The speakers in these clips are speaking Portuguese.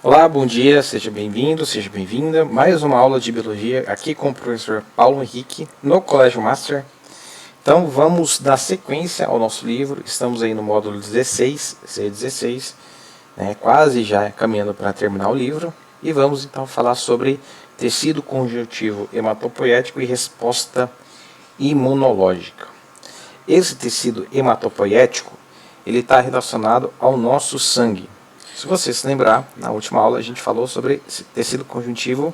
Olá, bom dia, seja bem-vindo, seja bem-vinda. Mais uma aula de Biologia aqui com o professor Paulo Henrique no Colégio Master. Então vamos dar sequência ao nosso livro. Estamos aí no módulo 16, C16, quase já caminhando para terminar o livro. E vamos então falar sobre tecido conjuntivo hematopoético e resposta imunológica. Esse tecido hematopoético ele está relacionado ao nosso sangue. Se você se lembrar, na última aula a gente falou sobre tecido conjuntivo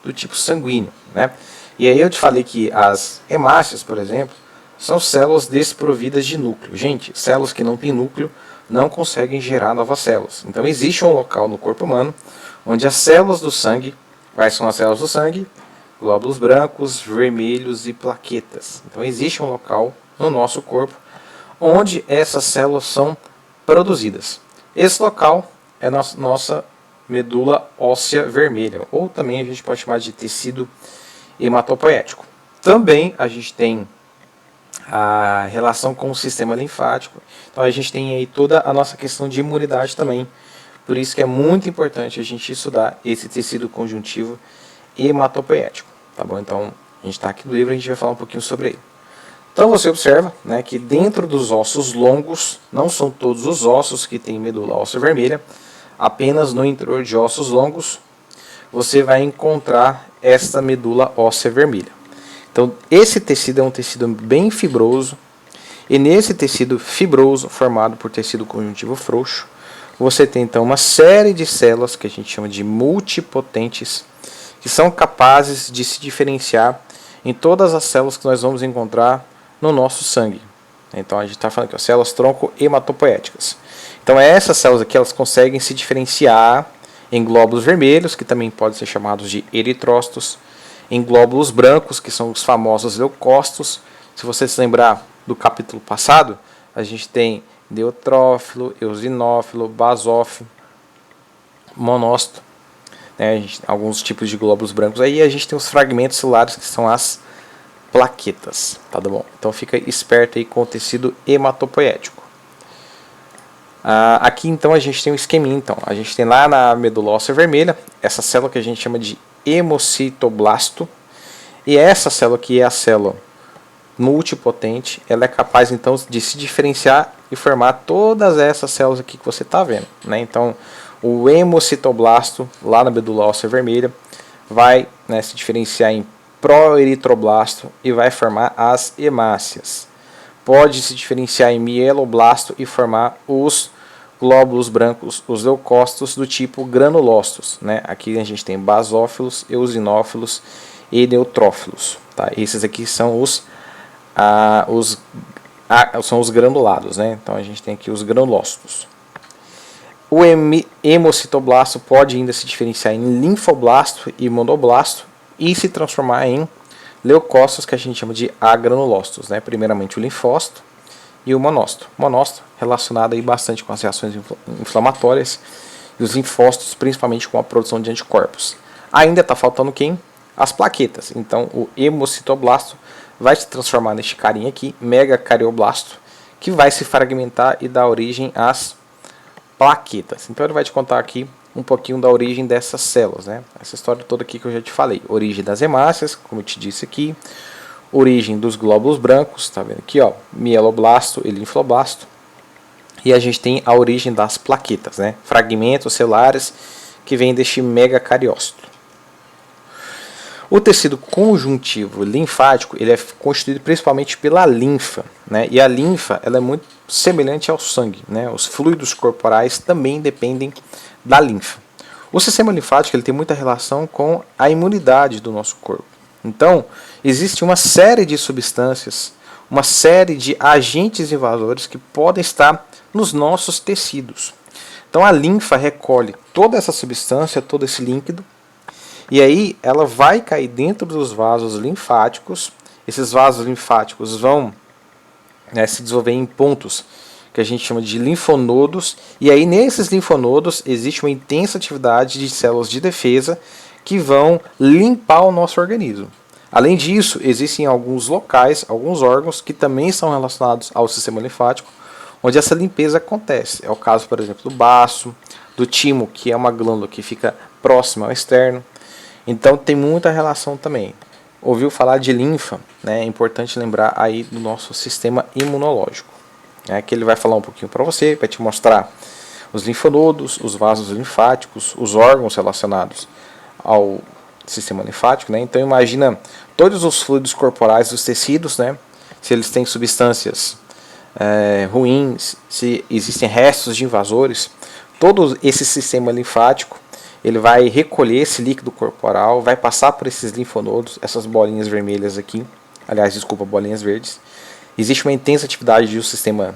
do tipo sanguíneo, né? E aí eu te falei que as hemácias, por exemplo, são células desprovidas de núcleo. Gente, células que não têm núcleo não conseguem gerar novas células. Então existe um local no corpo humano onde as células do sangue, quais são as células do sangue? Glóbulos brancos, vermelhos e plaquetas. Então existe um local no nosso corpo onde essas células são produzidas. Esse local é nossa medula óssea vermelha, ou também a gente pode chamar de tecido hematopoético. Também a gente tem a relação com o sistema linfático, então a gente tem aí toda a nossa questão de imunidade também. Por isso que é muito importante a gente estudar esse tecido conjuntivo hematopoético, tá bom? Então a gente está aqui no livro e a gente vai falar um pouquinho sobre ele. Então você observa, que dentro dos ossos longos, não são todos os ossos que têm medula óssea vermelha, apenas no interior de ossos longos você vai encontrar esta medula óssea vermelha. Então esse tecido é um tecido bem fibroso, e nesse tecido fibroso, formado por tecido conjuntivo frouxo, você tem então uma série de células que a gente chama de multipotentes, que são capazes de se diferenciar em todas as células que nós vamos encontrar no nosso sangue. Então a gente está falando aqui, células tronco hematopoéticas. Então essas células aqui elas conseguem se diferenciar em glóbulos vermelhos, que também podem ser chamados de eritrócitos, em glóbulos brancos, que são os famosos leucócitos. Se você se lembrar do capítulo passado, a gente tem neutrófilo, eosinófilo, basófilo, monócito, alguns tipos de glóbulos brancos. Aí a gente tem os fragmentos celulares, que são as plaquetas, tá bom? Então fica esperto aí com o tecido hematopoético. Aqui então a gente tem um esqueminha, então. A gente tem lá na medula óssea vermelha, essa célula que a gente chama de hemocitoblasto, e essa célula que é a célula multipotente, ela é capaz então de se diferenciar e formar todas essas células aqui que você está vendo, Então o hemocitoblasto lá na medula óssea vermelha vai se diferenciar em proeritroblasto e vai formar as hemácias. Pode se diferenciar em mieloblasto e formar os glóbulos brancos, os leucócitos do tipo granulócitos. Aqui a gente tem basófilos, eosinófilos e neutrófilos. Tá? Esses aqui são são os granulados. Então a gente tem aqui os granulócitos. O hemocitoblasto pode ainda se diferenciar em linfoblasto e monoblasto e se transformar em leucócitos, que a gente chama de agranulócitos. Primeiramente o linfócito e o monócito. Monócito relacionado aí bastante com as reações inflamatórias, e os linfócitos principalmente com a produção de anticorpos. Ainda está faltando quem? As plaquetas. Então o hemocitoblasto vai se transformar neste carinha aqui, megacardioblasto, que vai se fragmentar e dar origem às plaquetas. Então ele vai te contar aqui um pouquinho da origem dessas células, Essa história toda aqui que eu já te falei. Origem das hemácias, como eu te disse aqui. Origem dos glóbulos brancos, tá vendo aqui, mieloblasto e linfoblasto. E a gente tem a origem das plaquetas, Fragmentos celulares que vêm deste megacariócito. O tecido conjuntivo linfático, ele é constituído principalmente pela linfa, E a linfa, ela é muito semelhante ao sangue, Os fluidos corporais também dependem da linfa. O sistema linfático ele tem muita relação com a imunidade do nosso corpo. Então, existe uma série de substâncias, uma série de agentes invasores que podem estar nos nossos tecidos. Então, a linfa recolhe toda essa substância, todo esse líquido, e aí ela vai cair dentro dos vasos linfáticos. Esses vasos linfáticos vão se desenvolver em pontos que a gente chama de linfonodos, e aí nesses linfonodos existe uma intensa atividade de células de defesa que vão limpar o nosso organismo. Além disso, existem alguns locais, alguns órgãos que também são relacionados ao sistema linfático, onde essa limpeza acontece. É o caso, por exemplo, do baço, do timo, que é uma glândula que fica próxima ao externo. Então tem muita relação também. Ouviu falar de linfa, né? É importante lembrar aí do nosso sistema imunológico, né? Que ele vai falar um pouquinho para você, vai te mostrar os linfonodos, os vasos linfáticos, os órgãos relacionados ao sistema linfático, né? Então imagina todos os fluidos corporais dos tecidos, né? Se eles têm substâncias ruins, se existem restos de invasores, todo esse sistema linfático ele vai recolher esse líquido corporal, vai passar por esses linfonodos, essas bolinhas vermelhas aqui, aliás, desculpa, bolinhas verdes. Existe uma intensa atividade do sistema,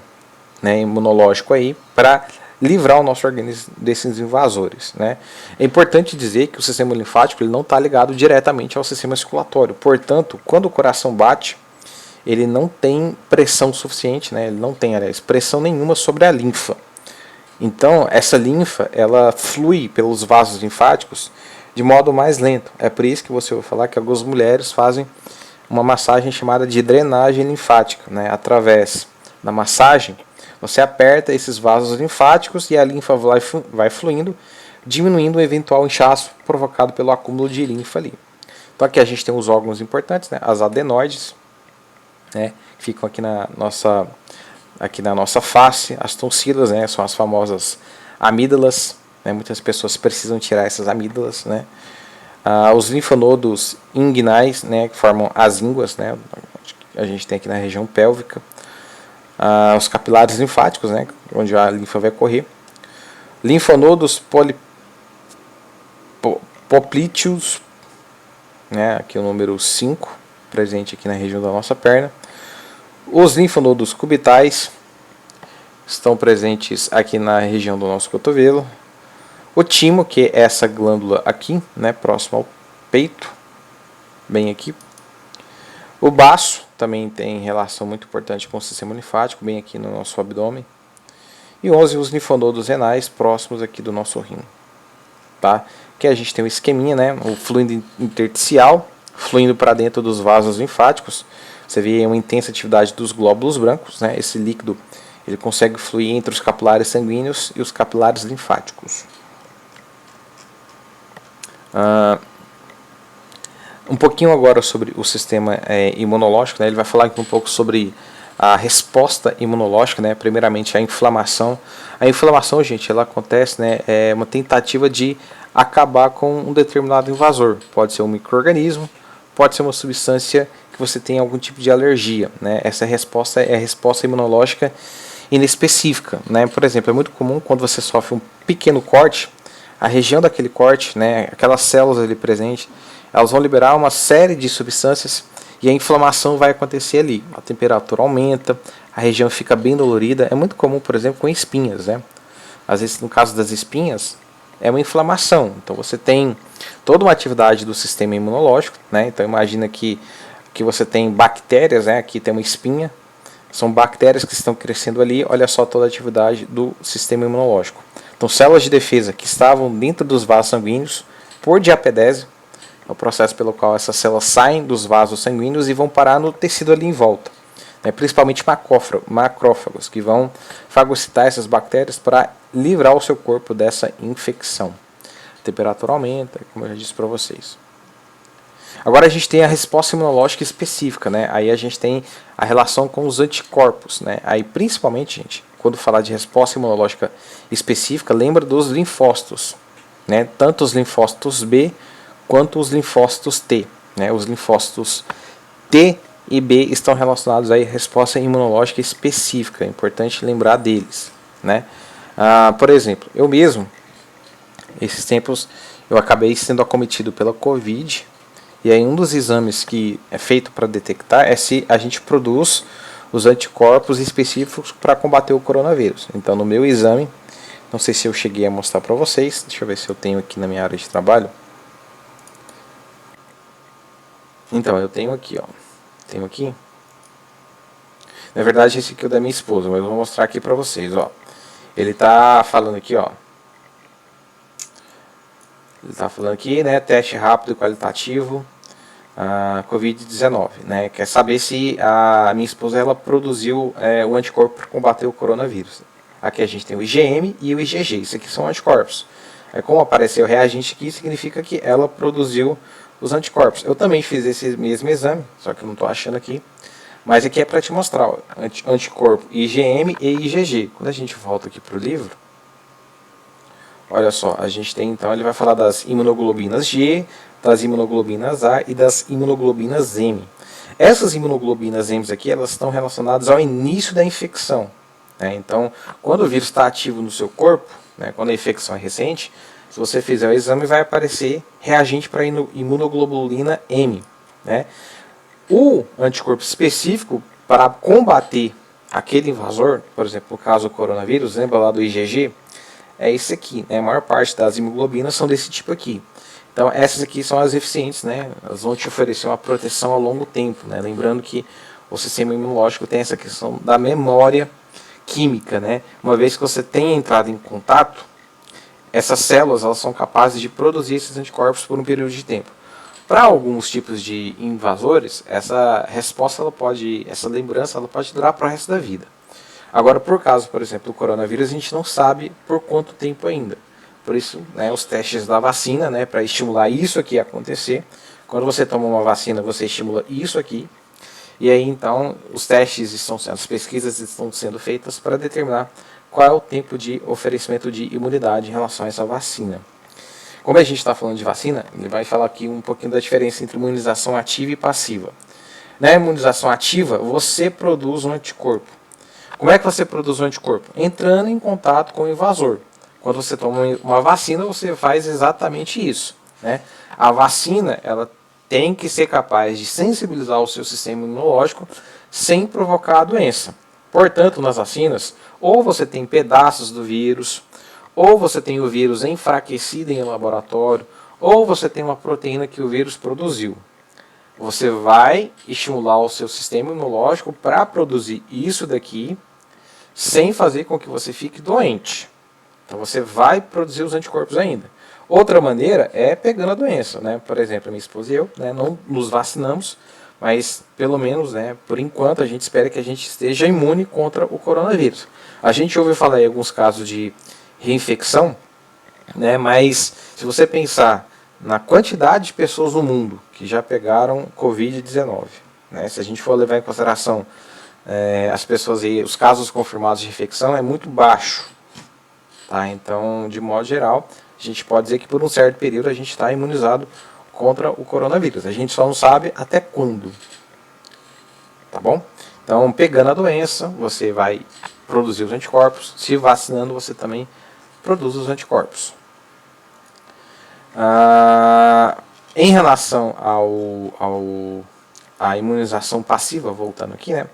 né, imunológico aí para livrar o nosso organismo desses invasores, né? É importante dizer que o sistema linfático ele não está ligado diretamente ao sistema circulatório. Portanto, quando o coração bate, ele não tem pressão suficiente, né? Ele não tem, aliás, pressão nenhuma sobre a linfa. Então, essa linfa, ela flui pelos vasos linfáticos de modo mais lento. É por isso que você vai falar que algumas mulheres fazem uma massagem chamada de drenagem linfática, né? Através da massagem, você aperta esses vasos linfáticos e a linfa vai fluindo, diminuindo o eventual inchaço provocado pelo acúmulo de linfa ali. Então aqui a gente tem os órgãos importantes, né? As adenoides, né? Ficam aqui na nossa face, as tonsilas, né, são as famosas amígdalas, né, muitas pessoas precisam tirar essas amígdalas, né, os linfonodos inguinais, né, que formam as ínguas, né, a gente tem aqui na região pélvica, os capilares linfáticos, né, onde a linfa vai correr, linfonodos poplíteos, né, aqui o número 5, presente aqui na região da nossa perna. Os linfonodos cubitais estão presentes aqui na região do nosso cotovelo. O timo, que é essa glândula aqui, né, próximo ao peito, bem aqui. O baço também tem relação muito importante com o sistema linfático, bem aqui no nosso abdômen. E 11 os linfonodos renais próximos aqui do nosso rim. Tá? Que a gente tem o esqueminha, né, o fluido intersticial, fluindo para dentro dos vasos linfáticos. Você vê uma intensa atividade dos glóbulos brancos, né? Esse líquido ele consegue fluir entre os capilares sanguíneos e os capilares linfáticos. Um pouquinho agora sobre o sistema imunológico, né? Ele vai falar aqui um pouco sobre a resposta imunológica, né? Primeiramente a inflamação. A inflamação, gente, ela acontece, né? É uma tentativa de acabar com um determinado invasor. Pode ser um micro-organismo, pode ser uma substância que você tem algum tipo de alergia, né? Essa resposta é a resposta imunológica inespecífica, né? Por exemplo, é muito comum quando você sofre um pequeno corte, a região daquele corte, né, aquelas células ali presentes, elas vão liberar uma série de substâncias e a inflamação vai acontecer ali. A temperatura aumenta, a região fica bem dolorida. É muito comum, por exemplo, com espinhas, né? Às vezes, no caso das espinhas, é uma inflamação. Então você tem toda uma atividade do sistema imunológico, né? Então imagina que você tem bactérias, né? Aqui tem uma espinha, são bactérias que estão crescendo ali. Olha só toda a atividade do sistema imunológico. Então células de defesa que estavam dentro dos vasos sanguíneos por diapedese, é o processo pelo qual essas células saem dos vasos sanguíneos e vão parar no tecido ali em volta, né? Principalmente macrófagos, que vão fagocitar essas bactérias para livrar o seu corpo dessa infecção. A temperatura aumenta, como eu já disse para vocês. Agora a gente tem a resposta imunológica específica, né? Aí a gente tem a relação com os anticorpos, né? Aí principalmente, gente, quando falar de resposta imunológica específica, lembra dos linfócitos, né? Tanto os linfócitos B quanto os linfócitos T, né? Os linfócitos T e B estão relacionados aí à resposta imunológica específica, é importante lembrar deles, né? Por exemplo, eu mesmo, esses tempos, eu acabei sendo acometido pela Covid. E aí um dos exames que é feito para detectar é se a gente produz os anticorpos específicos para combater o coronavírus. Então no meu exame, não sei se eu cheguei a mostrar para vocês, deixa eu ver se eu tenho aqui na minha área de trabalho. Então eu tenho aqui, ó. Tenho aqui. Na verdade esse aqui é o da minha esposa, mas eu vou mostrar aqui para vocês, ó. Ele tá falando aqui, ó. Ele está falando aqui, né, teste rápido e qualitativo, Covid-19, né, quer saber se a minha esposa ela produziu o anticorpo para combater o coronavírus. Aqui a gente tem o IgM e o IgG, isso aqui são anticorpos. Aí, como apareceu o reagente aqui, significa que ela produziu os anticorpos. Eu também fiz esse mesmo exame, só que eu não estou achando aqui. Mas aqui é para te mostrar, ó, anticorpo IgM e IgG. Quando a gente volta aqui para o livro, olha só, a gente tem então, ele vai falar das imunoglobinas G, das imunoglobinas A e das imunoglobinas M. Essas imunoglobinas M aqui, elas estão relacionadas ao início da infecção. Né? Então, quando o vírus está ativo no seu corpo, né, quando a infecção é recente, se você fizer o exame, vai aparecer reagente para imunoglobulina M. Né? O anticorpo específico para combater aquele invasor, por exemplo, no caso do coronavírus, lembra lá do IgG? É esse aqui, né? A maior parte das imuglobinas são desse tipo aqui. Então essas aqui são as eficientes, né? Elas vão te oferecer uma proteção a longo tempo, né? Lembrando que o sistema imunológico tem essa questão da memória química, né? Uma vez que você tenha entrado em contato, essas células elas são capazes de produzir esses anticorpos por um período de tempo. Para alguns tipos de invasores, essa resposta, essa lembrança, ela pode durar para o resto da vida. Agora, por caso, por exemplo, do coronavírus, a gente não sabe por quanto tempo ainda. Por isso, né, os testes da vacina, né, para estimular isso aqui a acontecer. Quando você toma uma vacina, você estimula isso aqui. E aí, então, os testes as pesquisas estão sendo feitas para determinar qual é o tempo de oferecimento de imunidade em relação a essa vacina. Como a gente está falando de vacina, ele vai falar aqui um pouquinho da diferença entre imunização ativa e passiva. Na imunização ativa, você produz um anticorpo. Como é que você produz um anticorpo? Entrando em contato com o invasor. Quando você toma uma vacina, você faz exatamente isso. Né? A vacina, ela tem que ser capaz de sensibilizar o seu sistema imunológico sem provocar a doença. Portanto, nas vacinas, ou você tem pedaços do vírus, ou você tem o vírus enfraquecido em laboratório, ou você tem uma proteína que o vírus produziu. Você vai estimular o seu sistema imunológico para produzir isso daqui, sem fazer com que você fique doente. Então você vai produzir os anticorpos ainda. Outra maneira é pegando a doença. Né? Por exemplo, a minha esposa e eu, né, não nos vacinamos, mas pelo menos, né, por enquanto, a gente espera que a gente esteja imune contra o coronavírus. A gente ouviu falar em alguns casos de reinfecção, né, mas se você pensar na quantidade de pessoas no mundo que já pegaram Covid-19, né, se a gente for levar em consideração as pessoas e os casos confirmados de infecção, é muito baixo. Tá? Então, de modo geral, a gente pode dizer que por um certo período a gente está imunizado contra o coronavírus. A gente só não sabe até quando. Tá bom? Então, pegando a doença, você vai produzir os anticorpos. Se vacinando, você também produz os anticorpos. Em relação à imunização passiva, voltando aqui, né?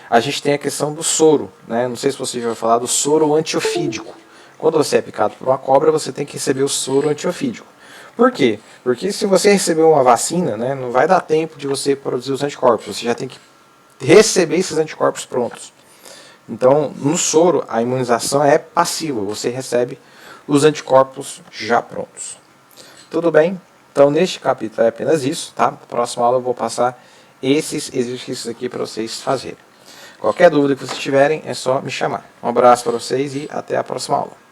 A gente tem a questão do soro, né? Não sei se você já ouviu falar do soro antiofídico. Quando você é picado por uma cobra, você tem que receber o soro antiofídico. Por quê? Porque se você receber uma vacina, né, não vai dar tempo de você produzir os anticorpos. Você já tem que receber esses anticorpos prontos. Então, no soro, a imunização é passiva. Você recebe os anticorpos já prontos. Tudo bem? Então, neste capítulo é apenas isso. Tá? Na próxima aula eu vou passar esses exercícios aqui para vocês fazerem. Qualquer dúvida que vocês tiverem, é só me chamar. Um abraço para vocês e até a próxima aula.